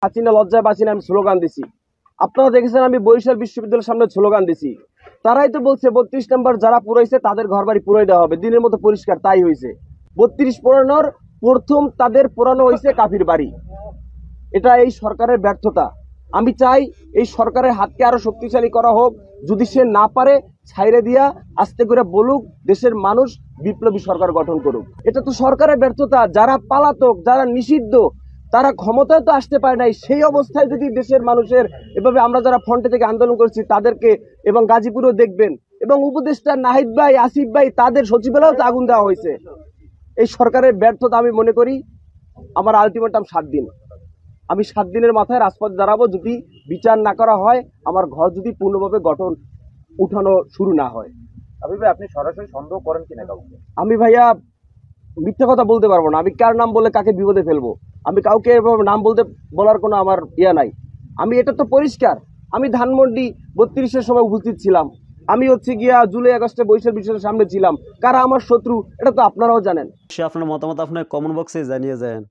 হাসিনা লজ্জায় বাঁচি না, আমি স্লোগান দিছি। আপনারা দেখেছেন আমি বরিশাল বিশ্ববিদ্যালয়ের সামনে স্লোগান দিছি। তারাই তো বলছে 32 নম্বর যারা পুরাইছে তাদের ঘর বাড়ি পুরাই দেওয়া হবে, দিনের মতো পরিষ্কার তাই হয়েছে। 32 পুরানোর প্রথম তাদের পুরানো হয়েছে কাফির বাড়ি। এটা এই সরকারের ব্যর্থতা। আমি চাই এই সরকারের হাতকে আরো শক্তিশালী করা হোক। যদি সে না পারে ছাইরে দিয়া আস্তে করে বলুক দেশের মানুষ বিপ্লবী সরকার গঠন করুক। এটা তো সরকারের ব্যর্থতা। যারা পালাতক, যারা নিষিদ্ধ, তারা ক্ষমতায় তো আসতে পারে নাই। সেই অবস্থায় যদি দেশের মানুষের এভাবে, আমরা যারা ফ্রন্টে থেকে আন্দোলন করছি তাদেরকে, এবং গাজীপুরেও দেখবেন, এবং উপদেষ্টা নাহিদ ভাই, আসিফ ভাই, তাদের সচিবালয়েও তো আগুন দেওয়া হয়েছে। এই সরকারের ব্যর্থতা আমি মনে করি। আমার আলটিমেটাম 7 দিন। আমি 7 দিনের মাথায় রাজপথে দাঁড়াবো যদি বিচার না করা হয়, আমার ঘর যদি পূর্ণভাবে গঠন উঠানো শুরু না হয়। আপনি সরাসরি সন্দেহ করেন কিনা কাউকে? আমি ভাইয়া মিথ্যা কথা বলতে পারবো না। আমি কার নাম বলে কাকে বিপদে ফেলবো, আমি কাউকে নাম বলার কোনো আমার নাই। আমি এটা তো পরিষ্কার, আমি ধানমন্ডি 32-এর সময় উপস্থিত ছিলাম। আমি গিয়া জুলাই আগস্টে বরিশাল বিশ্ববিদ্যালয়ের সামনে ছিলাম। কারা আমার শত্রু এটা তো আপনারাও জানেন। আপনার মতামত আপনার কমেন্ট বক্সে জানিয়ে যান।